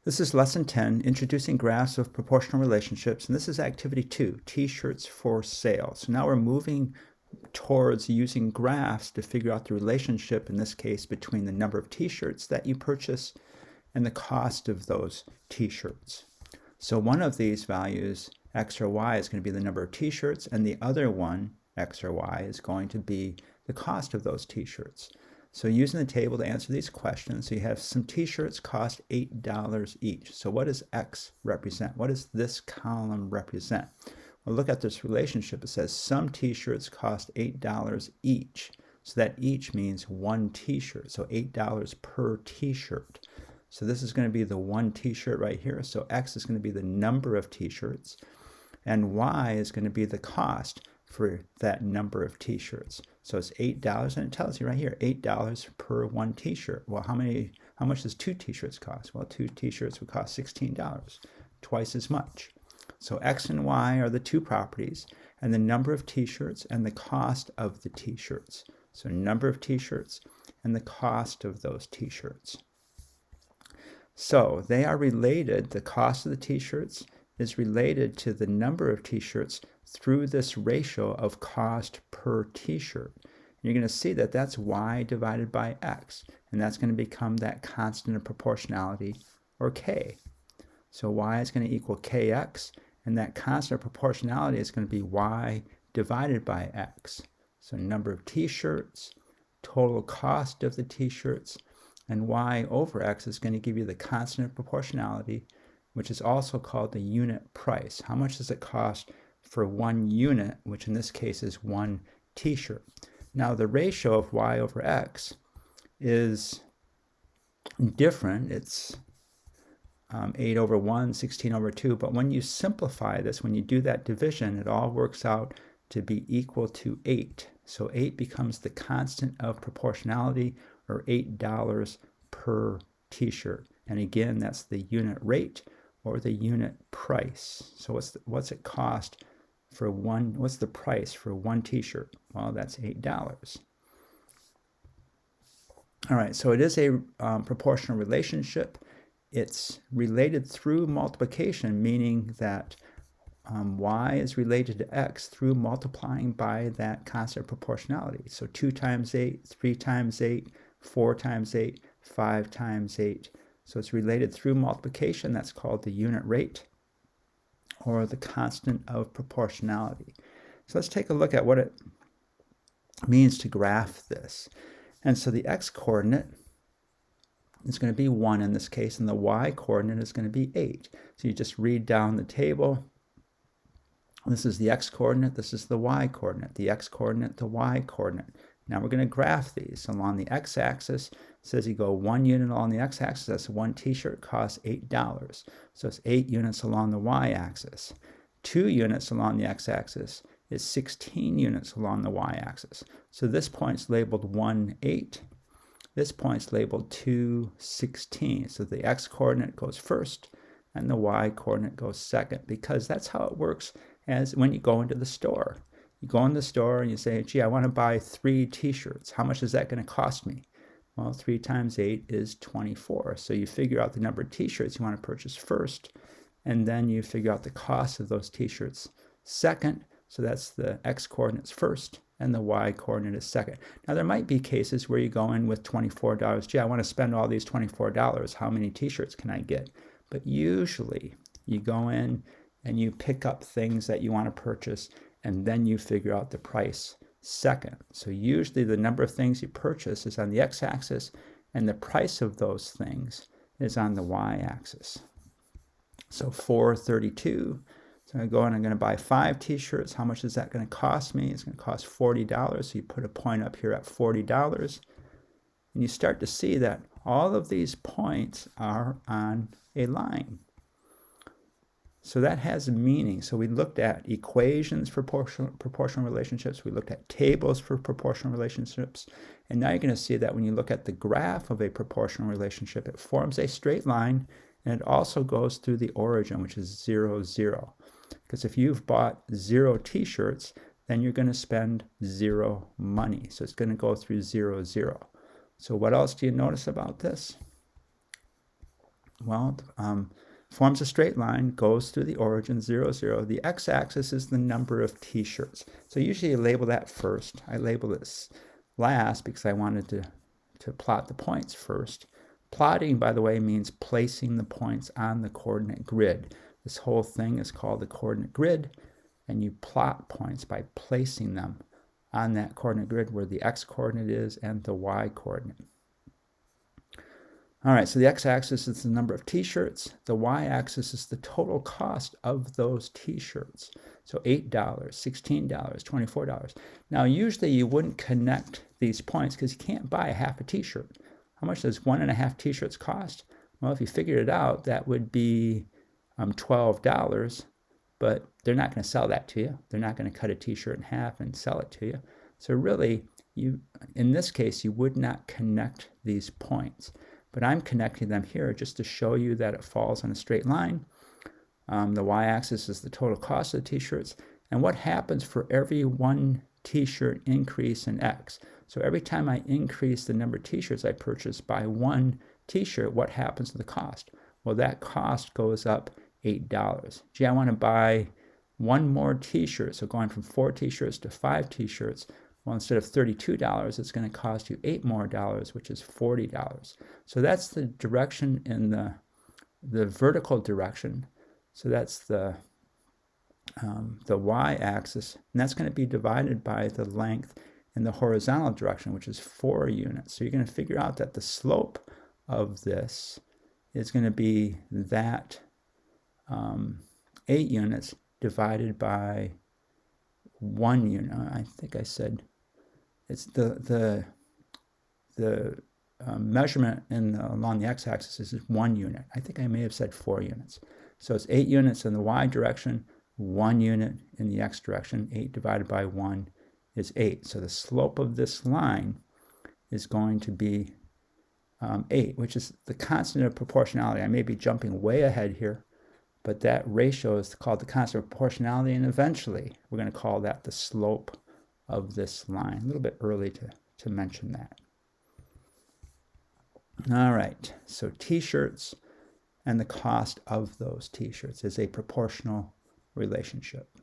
This is Lesson 10, Introducing Graphs of Proportional Relationships, and this is Activity 2, T-shirts for sale. So now we're moving towards using graphs to figure out the relationship, in this case, between the number of T-shirts that you purchase and the cost of those T-shirts. So one of these values, X or Y, is going to be the number of T-shirts, and the other one, X or Y, is going to be the cost of those T-shirts. So using the table to answer these questions, so you have some T-shirts cost $8 each. So what does X represent? What does this column represent? Well, look at this relationship. It says some T-shirts cost $8 each. So that each means one T-shirt. So $8 per T-shirt. So this is going to be the one T-shirt right here. So X is going to be the number of T-shirts, and Y is going to be the cost for that number of T-shirts. So it's $8, and it tells you right here, $8 per one T-shirt. Well, how much does two T-shirts cost? Well, two T-shirts would cost $16, twice as much. So X and Y are the two properties, and the number of T-shirts and the cost of the T-shirts. So number of T-shirts and the cost of those T-shirts. So they are related. The cost of the T-shirts is related to the number of T-shirts through this ratio of cost per T-shirt. You're going to see that that's Y divided by X, and that's going to become that constant of proportionality, or K. So Y is going to equal KX, and that constant of proportionality is going to be Y divided by X. So number of T-shirts, total cost of the T-shirts, and Y over X is going to give you the constant of proportionality, which is also called the unit price. How much does it cost for one unit, which in this case is one T-shirt? Now the ratio of Y over X is different. It's 8 over 1, 16 over 2. But when you simplify this, when you do that division, it all works out to be equal to 8. So 8 becomes the constant of proportionality, or $8 per T-shirt. And again, that's the unit rate or the unit price. So what's it cost for one? What's the price for one T-shirt? Well, that's $8. All right, so it is a proportional relationship. It's related through multiplication, meaning that Y is related to X through multiplying by that constant of proportionality. So 2 times 8, 3 times 8, 4 times 8, 5 times 8. So it's related through multiplication. That's called the unit rate, or the constant of proportionality. So let's take a look at what it means to graph this. And so the X coordinate is going to be 1 in this case, and the Y coordinate is going to be 8. So you just read down the table. This is the X coordinate, this is the Y coordinate, the X coordinate, the Y coordinate. Now we're going to graph these. Along the X-axis, it says you go 1 unit along the X-axis, that's one T-shirt, costs $8. So it's 8 units along the Y-axis. 2 units along the X-axis is 16 units along the Y-axis. So this point's labeled 1, 8. This point's labeled 2, 16. So the X-coordinate goes first, and the Y-coordinate goes second, because that's how it works as when you go into the store. You go in the store and you say, gee, I want to buy 3 T-shirts. How much is that going to cost me? Well, 3 times 8 is 24. So you figure out the number of T-shirts you want to purchase first, and then you figure out the cost of those T-shirts second. So that's the X coordinates first, and the Y coordinate is second. Now there might be cases where you go in with $24. Gee, I want to spend all these $24. How many T-shirts can I get? But usually you go in and you pick up things that you want to purchase, and then you figure out the price second. So usually the number of things you purchase is on the X-axis, and the price of those things is on the Y-axis. So 432. So I'm going to buy 5 T-shirts. How much is that going to cost me? It's going to cost $40. So you put a point up here at $40. And you start to see that all of these points are on a line. So that has meaning. So we looked at equations for proportional relationships. We looked at tables for proportional relationships. And now you're going to see that when you look at the graph of a proportional relationship, it forms a straight line, and it also goes through the origin, which is 0, 0. Because if you've bought 0 T-shirts, then you're going to spend 0 money. So it's going to go through 0, 0. So what else do you notice about this? Well, forms a straight line, goes through the origin, 0, 0. The x-axis is the number of t-shirts. So usually you label that first. I label this last because I wanted to plot the points first. Plotting, by the way, means placing the points on the coordinate grid. This whole thing is called the coordinate grid, and you plot points by placing them on that coordinate grid where the x-coordinate is and the y-coordinate. All right, so the x-axis is the number of t-shirts. The y-axis is the total cost of those t-shirts. So $8, $16, $24. Now, usually you wouldn't connect these points because you can't buy a half a t-shirt. How much does 1.5 t-shirts cost? Well, if you figured it out, that would be $12, but they're not going to sell that to you. They're not going to cut a t-shirt in half and sell it to you. So really, in this case, you would not connect these points. But I'm connecting them here just to show you that it falls on a straight line. The y-axis is the total cost of the t-shirts. And what happens for every one t-shirt increase in x? So every time I increase the number of t-shirts I purchase by one t-shirt, what happens to the cost? Well, that cost goes up $8. Gee, I want to buy one more t-shirt. So going from 4 t-shirts to 5 t-shirts. Well, instead of $32, it's going to cost you $8 more, which is $40. So that's the direction in the vertical direction. So that's the y-axis, and that's going to be divided by the length in the horizontal direction, which is 4 units. So you're going to figure out that the slope of this is going to be that 8 units divided by 1 unit. I think I said it's the measurement along the x-axis is 1 unit. I think I may have said 4 units. So it's 8 units in the y direction, 1 unit in the x direction. 8 divided by 1 is 8. So the slope of this line is going to be 8, which is the constant of proportionality. I may be jumping way ahead here, but that ratio is called the constant of proportionality, and eventually we're going to call that the slope of this line. A little bit early to mention that. All right, so t-shirts and the cost of those t-shirts is a proportional relationship.